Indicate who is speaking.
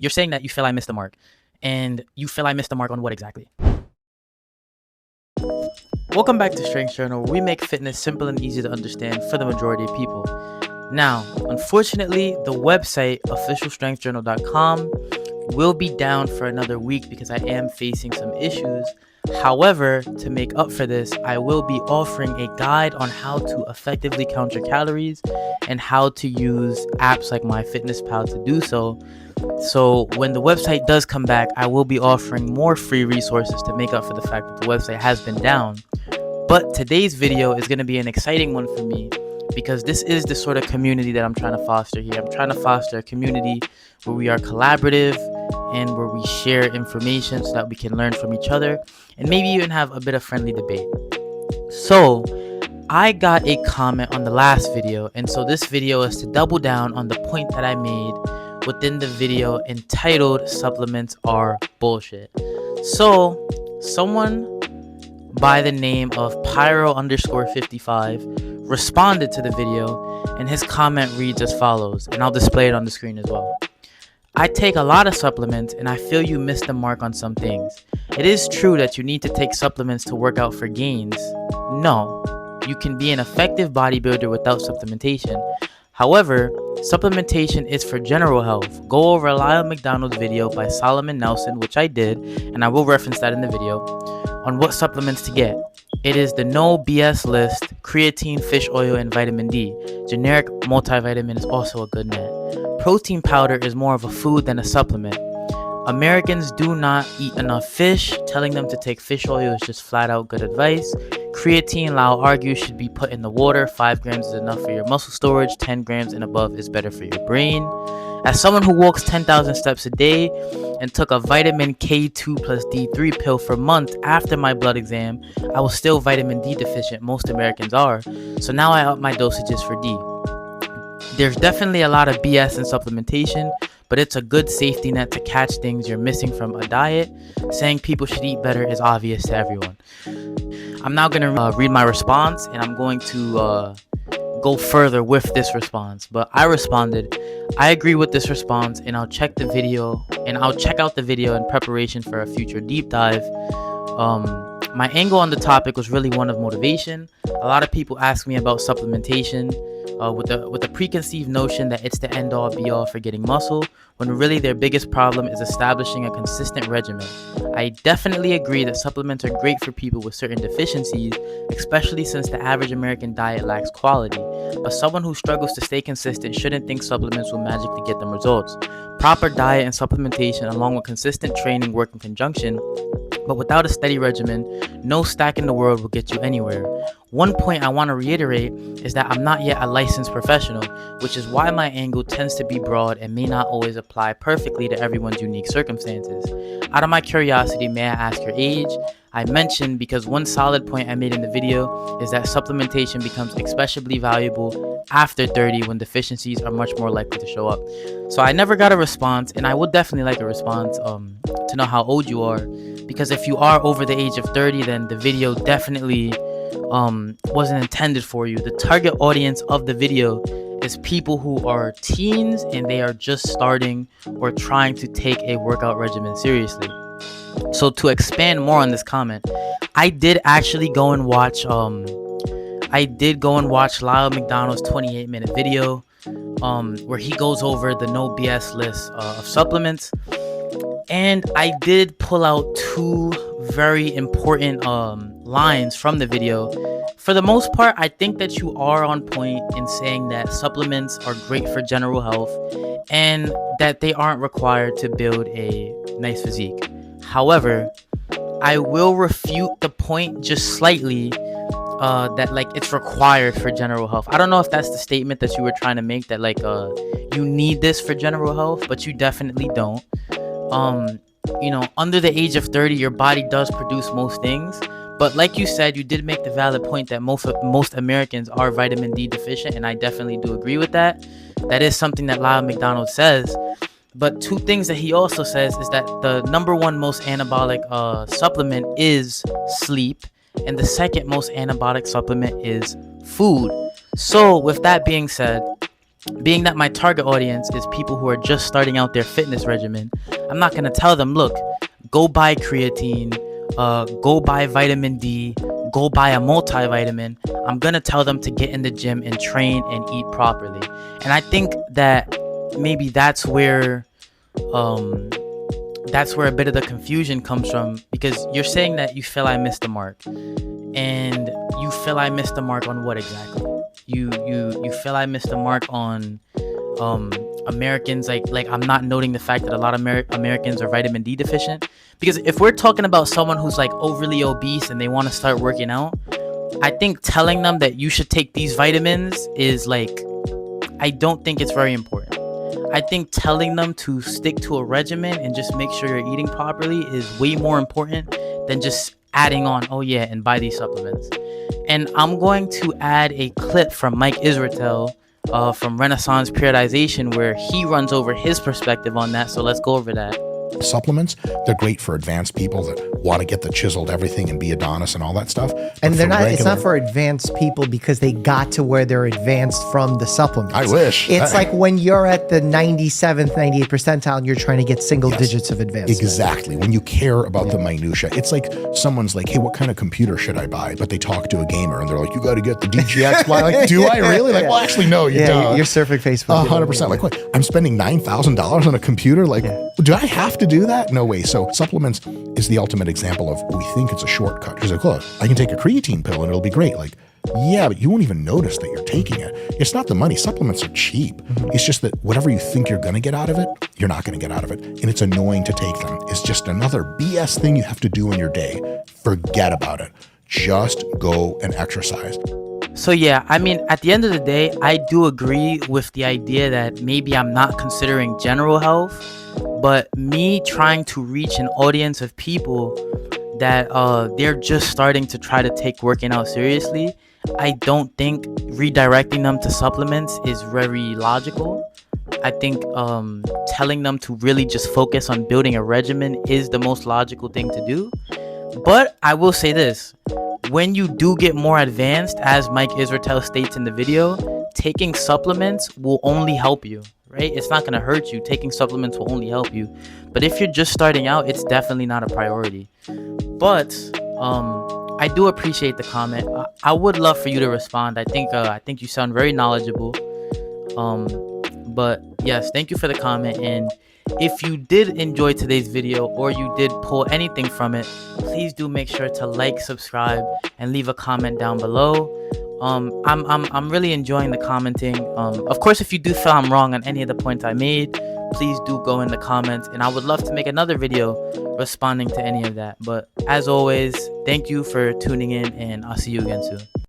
Speaker 1: you're saying that you feel I missed the mark. And you feel I missed the mark on what exactly? Welcome back to Strength Journal, where we make fitness simple and easy to understand for the majority of people. Now, unfortunately, the website officialstrengthjournal.com will be down for another week because I am facing some issues. However, to make up for this, I will be offering a guide on how to effectively count your calories and how to use apps like MyFitnessPal to do so. So when the website does come back, I will be offering more free resources to make up for the fact that the website has been down. But today's video is going to be an exciting one for me because this is the sort of community that I'm trying to foster here. I'm trying to foster a community where we are collaborative and where we share information so that we can learn from each other and maybe even have a bit of friendly debate. So I got a comment on the last video, and so this video is to double down on the point that I made within the video entitled "Supplements Are Bullshit." So someone by the name of Pyro_55 responded to the video, and his comment reads as follows, and I'll display it on the screen as well. I take a lot of supplements and I feel you missed the mark on some things. It is true that you need to take supplements to work out for gains. No, you can be an effective bodybuilder without supplementation. However, supplementation is for general health. Go over Lyle McDonald's video by Solomon Nelson, which I did, and I will reference that in the video, on what supplements to get. It is the no BS list: creatine, fish oil, and vitamin D. Generic multivitamin is also a good net. Protein powder is more of a food than a supplement. Americans do not eat enough fish. Telling them to take fish oil is just flat out good advice. Creatine, Lyle argues, should be put in the water. 5 grams is enough for your muscle storage. 10 grams and above is better for your brain. As someone who walks 10,000 steps a day and took a vitamin K2 plus D3 pill for months after my blood exam, I was still vitamin D deficient. Most Americans are. So now I up my dosages for D. There's definitely a lot of BS in supplementation, but it's a good safety net to catch things you're missing from a diet. Saying people should eat better is obvious to everyone. I'm now going to read my response, and I'm going to go further with this response. But I responded, I agree with this response, and I'll check out the video in preparation for a future deep dive. My angle on the topic was really one of motivation. A lot of people ask me about supplementation with a preconceived notion that it's the end all be all for getting muscle, when really their biggest problem is establishing a consistent regimen. I definitely agree that supplements are great for people with certain deficiencies, especially since the average American diet lacks quality. But someone who struggles to stay consistent shouldn't think supplements will magically get them results. Proper diet and supplementation, along with consistent training, work in conjunction. But without a steady regimen, no stack in the world will get you anywhere. One point I want to reiterate is that I'm not yet a licensed professional, which is why my angle tends to be broad and may not always apply perfectly to everyone's unique circumstances. Out of my curiosity, may I ask your age? I mentioned because one solid point I made in the video is that supplementation becomes especially valuable after 30 when deficiencies are much more likely to show up. So I never got a response, and I would definitely like a response to know how old you are, because if you are over the age of 30, then the video definitely wasn't intended for you. The target audience of the video is people who are teens and they are just starting or trying to take a workout regimen seriously. So to expand more on this comment, I did actually go and watch Lyle McDonald's 28-minute video where he goes over the no BS list of supplements, and I did pull out 2 very important lines from the video. For the most part, I think that you are on point in saying that supplements are great for general health and that they aren't required to build a nice physique. However, I will refute the point just slightly that it's required for general health. I don't know if that's the statement that you were trying to make, that you need this for general health, but you definitely don't. Under the age of 30, your body does produce most things. But like you said, you did make the valid point that most Americans are vitamin D deficient, and I definitely do agree with that. That is something that Lyle McDonald says. But 2 things that he also says is that the number 1 most anabolic supplement is sleep, and the second most anabolic supplement is food. So with that being said, being that my target audience is people who are just starting out their fitness regimen, I'm not going to tell them, look, go buy creatine, go buy vitamin D, go buy a multivitamin. I'm going to tell them to get in the gym and train and eat properly. And I think that maybe that's where a bit of the confusion comes from, because you're saying that you feel I missed the mark. And you feel I missed the mark on what exactly? You feel I missed the mark on Americans, like I'm not noting the fact that a lot of Americans are vitamin D deficient? Because if we're talking about someone who's like overly obese and they want to start working out, I think telling them that you should take these vitamins is like, I don't think it's very important. I think telling them to stick to a regimen and just make sure you're eating properly is way more important than just adding on, oh yeah, and buy these supplements. And I'm going to add a clip from Mike Israetel from Renaissance Periodization, where he runs over his perspective on that. So let's go over that.
Speaker 2: Supplements, they're great for advanced people that want to get the chiseled everything and be Adonis and all that stuff.
Speaker 3: And they're not, it's not for advanced people because they got to where they're advanced from the supplements.
Speaker 2: I wish.
Speaker 3: It's like when you're at the 97th, 98th percentile and you're trying to get single digits of advancement.
Speaker 2: Exactly. When you care about the minutia, it's like someone's like, hey, what kind of computer should I buy? But they talk to a gamer and they're like, you got to get the DGX. Like, do I really? Like, well, actually, no, you don't.
Speaker 3: You're surfing Facebook.
Speaker 2: 100%. Like, what? I'm spending $9,000 on a computer? Like, do I have to do that? No way. So supplements is the ultimate example of, we think it's a shortcut. Because like, look, I can take a creatine pill and it'll be great. Like, yeah, but you won't even notice that you're taking it. It's not the money. Supplements are cheap. It's just that whatever you think you're going to get out of it, you're not going to get out of it. And it's annoying to take them. It's just another BS thing you have to do in your day. Forget about it. Just go and exercise.
Speaker 1: So yeah, I mean, at the end of the day, I do agree with the idea that maybe I'm not considering general health, but me trying to reach an audience of people that they're just starting to try to take working out seriously, I don't think redirecting them to supplements is very logical. I think telling them to really just focus on building a regimen is the most logical thing to do. But I will say this, when you do get more advanced, as Mike Israetel states in the video, taking supplements will only help you, right? It's not going to hurt you. Taking supplements will only help you. But if you're just starting out, it's definitely not a priority. But I do appreciate the comment. I would love for you to respond. I think you sound very knowledgeable. But yes, thank you for the comment. And if you did enjoy today's video or you did pull anything from it, please do make sure to like, subscribe, and leave a comment down below. I'm really enjoying the commenting. Of course, if you do feel I'm wrong on any of the points I made, please do go in the comments, and I would love to make another video responding to any of that. But as always, thank you for tuning in, and I'll see you again soon.